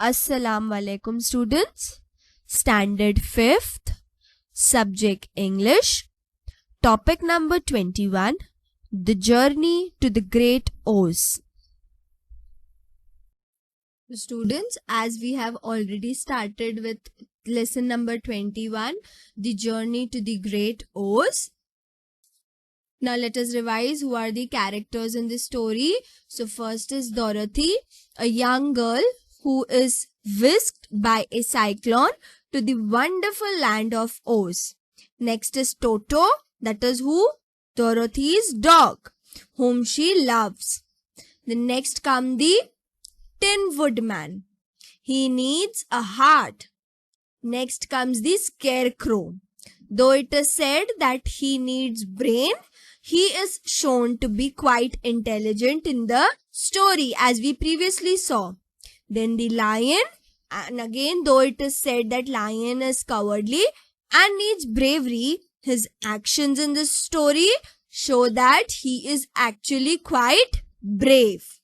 Assalamu alaikum students. Standard 5th, subject English, topic number 21, the journey to the Great Ouse. Students, as we have already started with lesson number 21, the journey to the Great Ouse. Now let us revise who are the characters in this story. So first is Dorothy, a young girl who is whisked by a cyclone to the wonderful land of Oz. Next is Toto, that is who? Dorothy's dog, whom she loves. The next comes the Tin Woodman. He needs a heart. Next comes the Scarecrow. Though it is said that he needs brain, he is shown to be quite intelligent in the story, as we previously saw. Then the lion, and again though it is said that lion is cowardly and needs bravery, his actions in this story show that he is actually quite brave.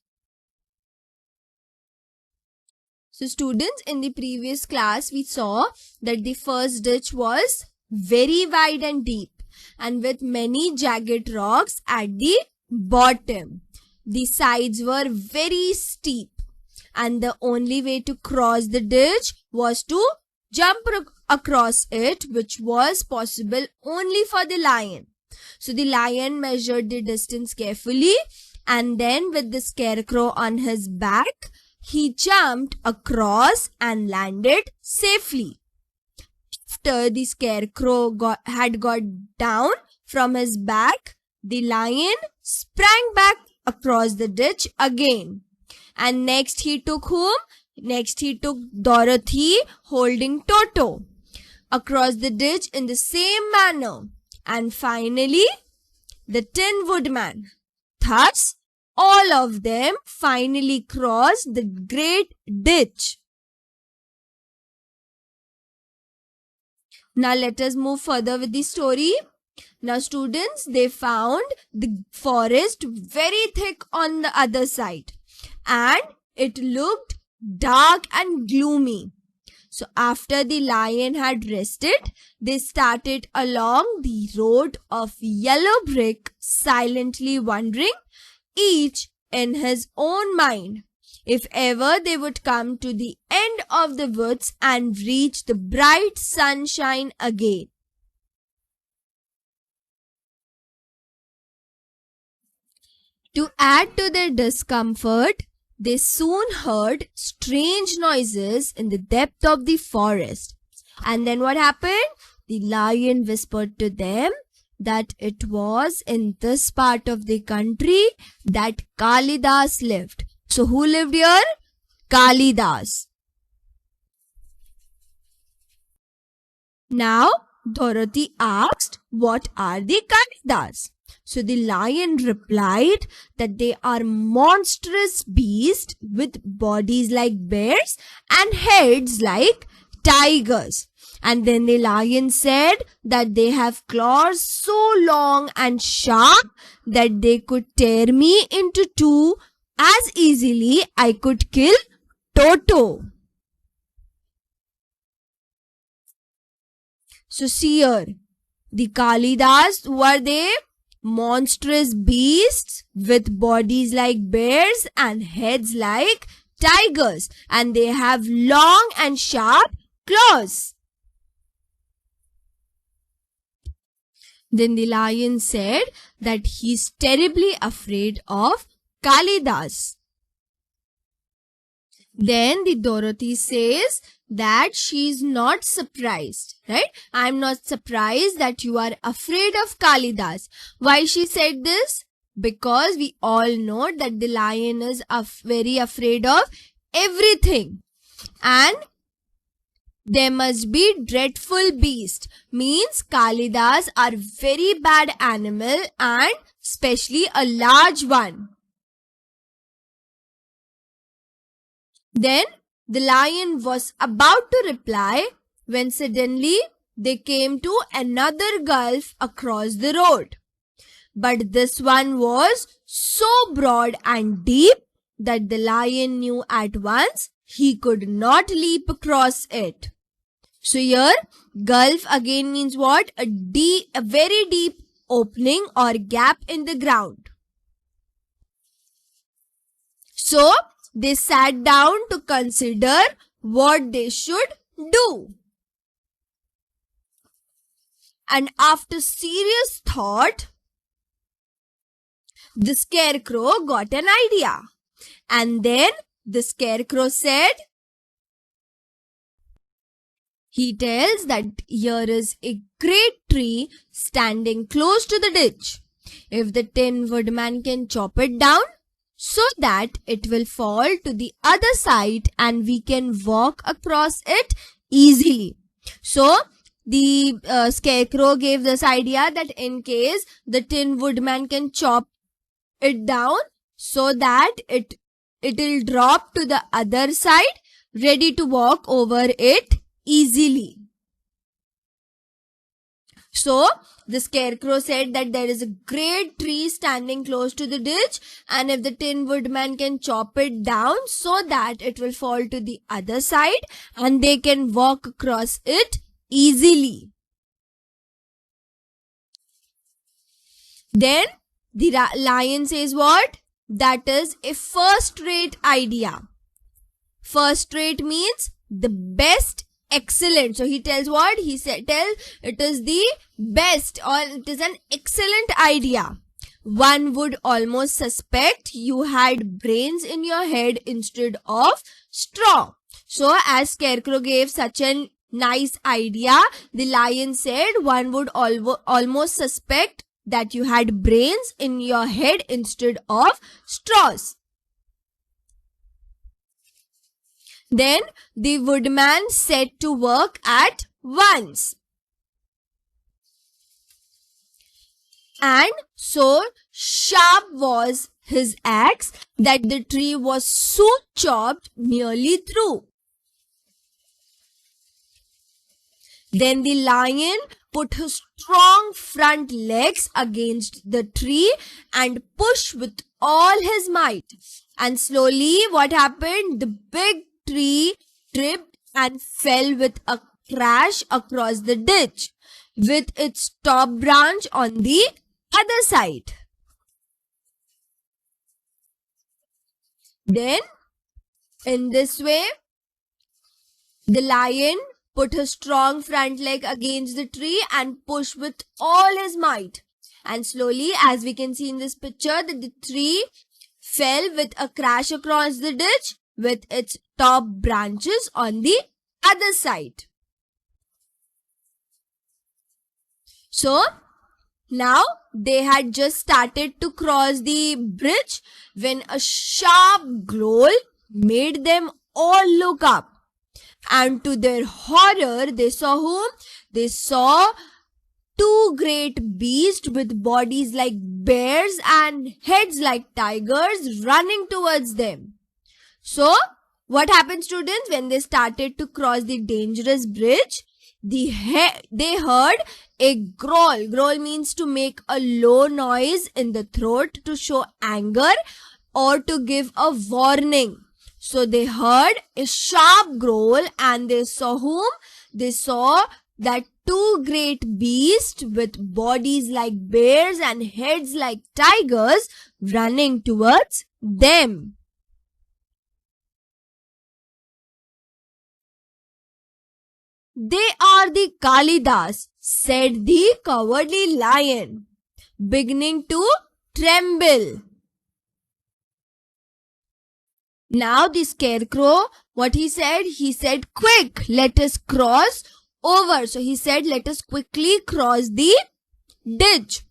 So students, in the previous class we saw that the first ditch was very wide and deep and with many jagged rocks at the bottom. The sides were very steep, and the only way to cross the ditch was to jump across it, which was possible only for the lion. So the lion measured the distance carefully, and then with the Scarecrow on his back, he jumped across and landed safely. After the Scarecrow had got down from his back, the lion sprang back across the ditch again. And next he took whom? Next he took Dorothy holding Toto across the ditch in the same manner. And finally, the Tin Woodman. Thus, all of them finally crossed the great ditch. Now let us move further with the story. Now students, they found the forest very thick on the other side, and it looked dark and gloomy. So after the lion had rested, they started along the road of yellow brick, silently wondering, each in his own mind, if ever they would come to the end of the woods and reach the bright sunshine again. To add to their discomfort, they soon heard strange noises in the depth of the forest. And then what happened? The lion whispered to them that it was in this part of the country that Kalidas lived. So who lived here? Kalidas. Now Dorothy asked, what are the Kalidas? So the lion replied that they are monstrous beasts with bodies like bears and heads like tigers. And then the lion said that they have claws so long and sharp that they could tear me into two as easily I could kill Toto. So see here, the Kalidas, were they? Monstrous beasts with bodies like bears and heads like tigers, and they have long and sharp claws. Then the lion said that he's terribly afraid of Kalidas. Then the Dorothy says that she is not surprised, right? I am not surprised that you are afraid of Kalidas. Why she said this? Because we all know that the lion is very afraid of everything. And there must be dreadful beast. Means Kalidas are very bad animal, and especially a large one. Then the lion was about to reply when suddenly they came to another gulf across the road. But this one was so broad and deep that the lion knew at once he could not leap across it. So here, gulf again means what? A very deep opening or gap in the ground. So they sat down to consider what they should do. And after serious thought, the Scarecrow got an idea. And then the Scarecrow said, he tells that here is a great tree standing close to the ditch. If the Tin Woodman can chop it down so that it will fall to the other side and we can walk across it easily. So the Scarecrow gave this idea that in case the Tin Woodman can chop it down so that it will drop to the other side, ready to walk over it easily. So the Scarecrow said that there is a great tree standing close to the ditch, and if the Tin Woodman can chop it down so that it will fall to the other side and they can walk across it easily. Then the Lion says what? That is a first-rate idea. First-rate means the best, excellent. So he tells what? He tells it is the best or it is an excellent idea. One would almost suspect you had brains in your head instead of straw. So as Scarecrow gave such a nice idea, the Lion said one would almost suspect that you had brains in your head instead of straws. Then the Woodman set to work at once. And so sharp was his axe that the tree was soon chopped nearly through. Then the Lion put his strong front legs against the tree and pushed with all his might. And slowly what happened? The big tree tripped and fell with a crash across the ditch, with its top branch on the other side. Then, in this way, the Lion put his strong front leg against the tree and pushed with all his might. And slowly, as we can see in this picture, that the tree fell with a crash across the ditch with its top branches on the other side. So, now they had just started to cross the bridge when a sharp growl made them all look up. And to their horror, they saw whom? They saw two great beasts with bodies like bears and heads like tigers running towards them. So, what happened, students? When they started to cross the dangerous bridge, they heard a growl. Growl means to make a low noise in the throat to show anger or to give a warning. So they heard a sharp growl and they saw whom? They saw that two great beasts with bodies like bears and heads like tigers running towards them. They are the Kalidas, said the cowardly Lion, beginning to tremble. Now the Scarecrow, what he said? He said, quick, let us cross over. So he said, let us quickly cross the ditch.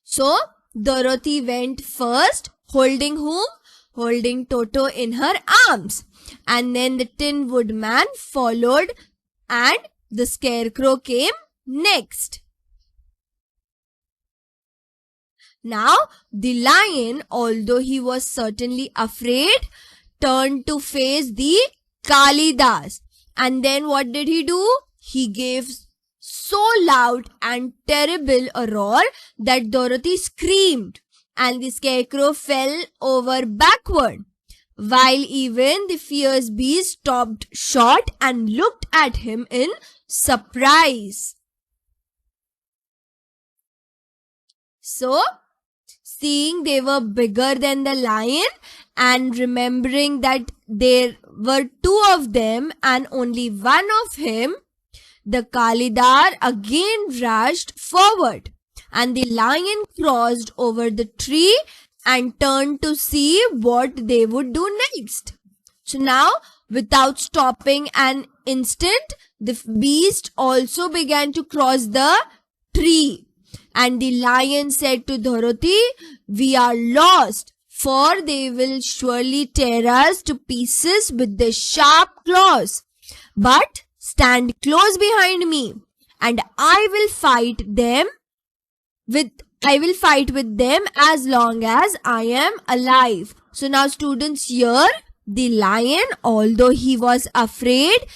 So Dorothy went first, holding whom? Holding Toto in her arms. And then the Tin Woodman followed and the Scarecrow came next. Now, the Lion, although he was certainly afraid, turned to face the Kalidas. And then what did he do? He gave so loud and terrible a roar that Dorothy screamed. and the scarecrow fell over backward, while even the fierce beast stopped short and looked at him in surprise. So, seeing they were bigger than the lion and remembering that there were two of them and only one of him, the Kalidar again rushed forward, and the lion crossed over the tree and turned to see what they would do next. So now, without stopping an instant, the beast also began to cross the tree. And the lion said to Dorothy, "We are lost, for they will surely tear us to pieces with their sharp claws. But stand close behind me, and I will fight with them as long as I am alive." So now students, here the lion, although he was afraid,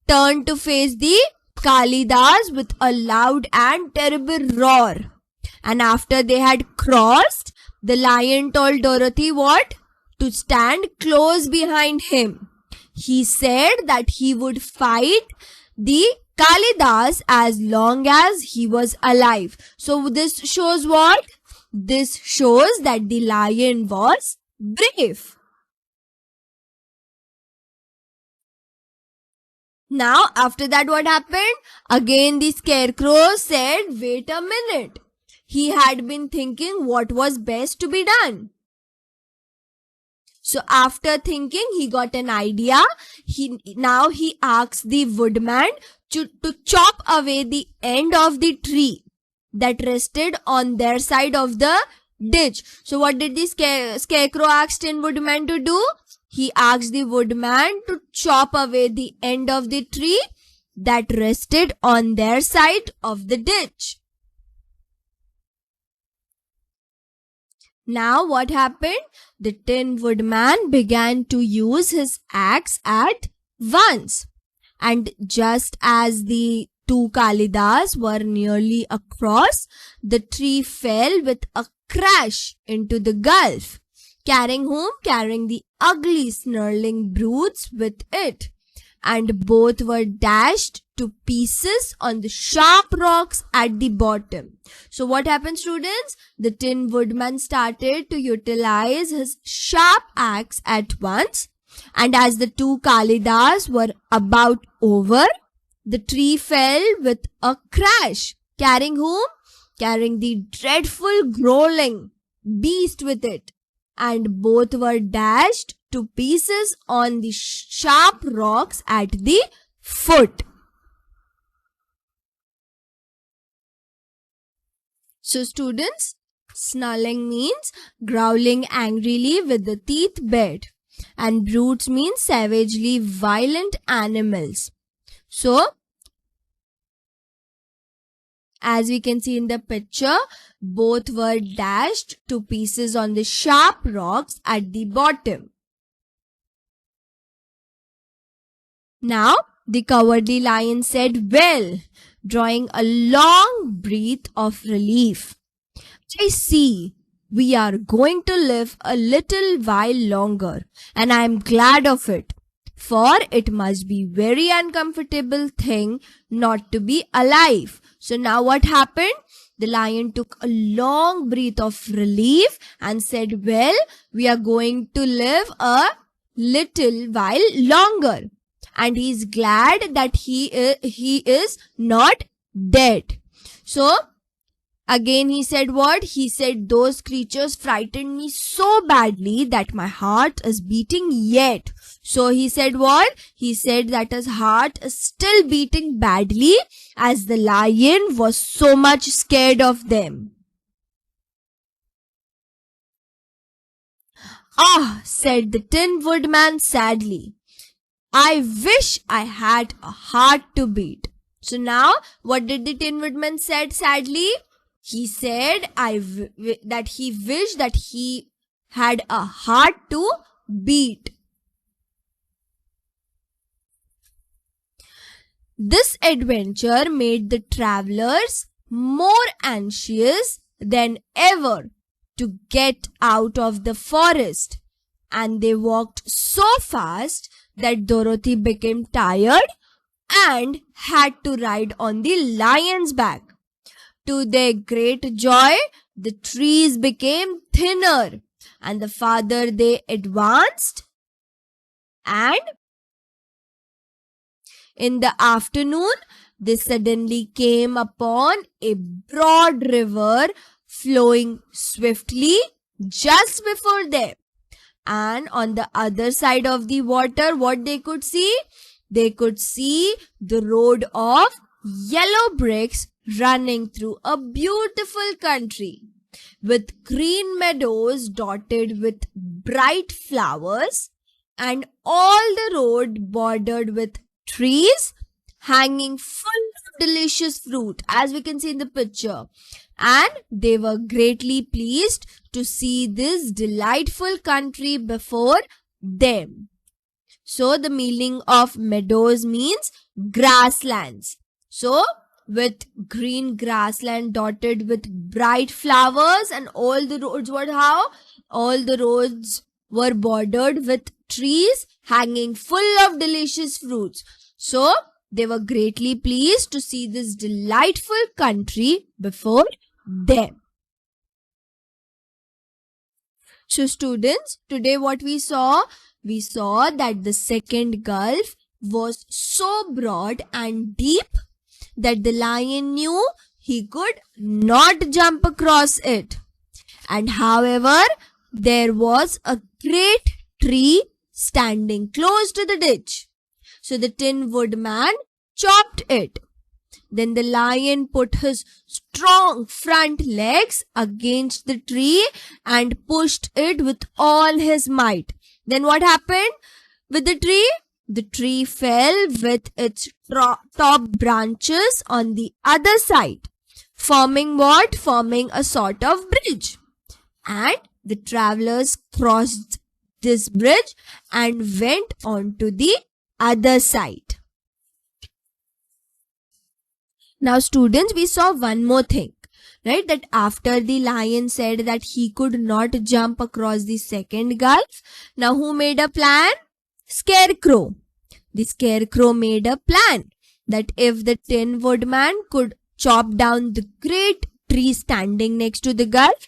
turned to face the Kalidas with a loud and terrible roar. And after they had crossed, the lion told Dorothy what? To stand close behind him. He said that he would fight the Kalidas as long as he was alive. So this shows what? This shows that the lion was brave. Now, after that, what happened? Again, the scarecrow said, "Wait a minute." He had been thinking what was best to be done. So, after thinking, he got an idea. Now he asked the woodman to chop away the end of the tree that rested on their side of the ditch. So, what did the scarecrow ask Tin Woodman to do? He asked the woodman to chop away the end of the tree that rested on their side of the ditch. Now what happened? The Tin Woodman began to use his axe at once. And just as the two Kalidas were nearly across, the tree fell with a crash into the gulf. Carrying whom? Carrying the ugly snarling brutes with it. And both were dashed to pieces on the sharp rocks at the bottom. So what happened, students? The Tin Woodman started to utilize his sharp axe at once. And as the two Kalidas were about over, the tree fell with a crash. Carrying whom? Carrying the dreadful growling beast with it. And both were dashed to pieces on the sharp rocks at the foot. So students, snarling means growling angrily with the teeth bared, and brutes means savagely violent animals. So, as we can see in the picture, both were dashed to pieces on the sharp rocks at the bottom. Now, the cowardly lion said, "Well," drawing a long breath of relief, "I see we are going to live a little while longer, and I am glad of it, for it must be very uncomfortable thing not to be alive." So now what happened? The lion took a long breath of relief and said, "Well, we are going to live a little while longer." And he is glad that he is not dead. So, again he said what? He said, "Those creatures frightened me so badly that my heart is beating yet." So he said what? He said that his heart is still beating badly as the lion was so much scared of them. "Ah," said the Tin Woodman sadly, "I wish I had a heart to beat." So now, what did the Tin Woodman said sadly? He said that he wished that he had a heart to beat. This adventure made the travelers more anxious than ever to get out of the forest, and they walked so fast that Dorothy became tired and had to ride on the lion's back. To their great joy, the trees became thinner, and the farther they advanced, and in the afternoon, they suddenly came upon a broad river flowing swiftly just before them. And on the other side of the water, what they could see? They could see the road of yellow bricks running through a beautiful country with green meadows dotted with bright flowers, and all the road bordered with trees hanging full of delicious fruit, as we can see in the picture. And they were greatly pleased to see this delightful country before them. So the meaning of meadows means grasslands. So with green grassland dotted with bright flowers, and all the roads were how? All the roads were bordered with trees hanging full of delicious fruits. So they were greatly pleased to see this delightful country before them. So students, today what we saw that the second gulf was so broad and deep that the lion knew he could not jump across it. And however, there was a great tree standing close to the ditch. So the Tin Woodman chopped it. Then the lion put his strong front legs against the tree and pushed it with all his might. Then what happened with the tree? The tree fell with its top branches on the other side, forming what? Forming a sort of bridge. And the travelers crossed this bridge and went on to the other side. Now students, we saw one more thing, right? That after the lion said that he could not jump across the second gulf, now who made a plan? Scarecrow. The Scarecrow made a plan that if the Tin Woodman could chop down the great tree standing next to the gulf,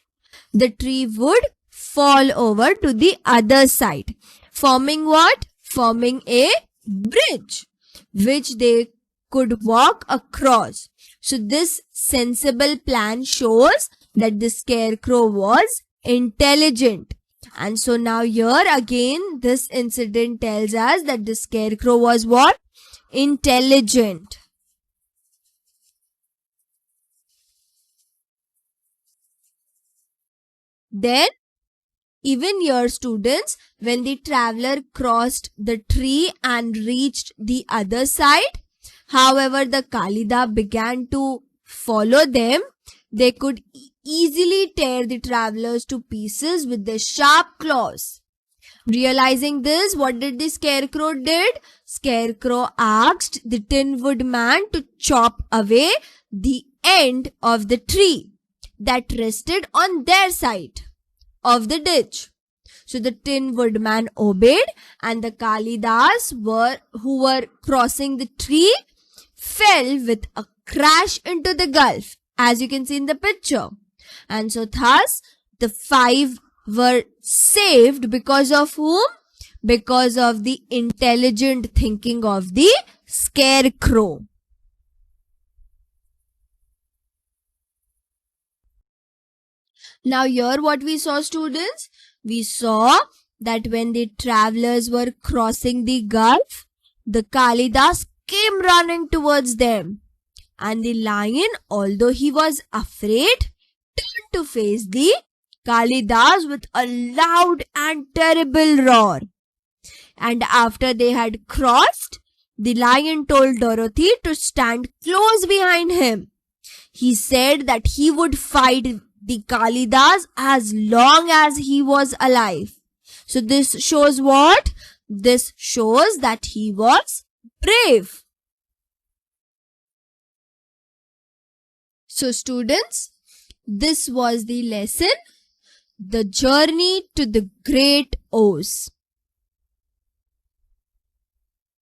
the tree would fall over to the other side, forming what? Forming a bridge which they could walk across. So this sensible plan shows that the Scarecrow was intelligent. And so now here again this incident tells us that the Scarecrow was what? Intelligent. Then even here students, when the traveler crossed the tree and reached the other side, however the Kalida began to follow them, they could easily tear the travelers to pieces with their sharp claws. Realizing this, what did the Scarecrow did? Scarecrow asked the Tin Woodman to chop away the end of the tree that rested on their side of the ditch. So the Tin Woodman obeyed, and the Kalidas who were crossing the tree fell with a crash into the gulf, as you can see in the picture. And so thus the 5 were saved because of whom? Because of the intelligent thinking of the Scarecrow. Now here what we saw students? We saw that when the travelers were crossing the gulf, the Kalidas came running towards them. And the lion, although he was afraid, turned to face the Kalidas with a loud and terrible roar. And after they had crossed, the lion told Dorothy to stand close behind him. He said that he would fight the Kalidas as long as he was alive. So this shows what? This shows that he was brave. So students, this was the lesson The Journey to the Great Ouse.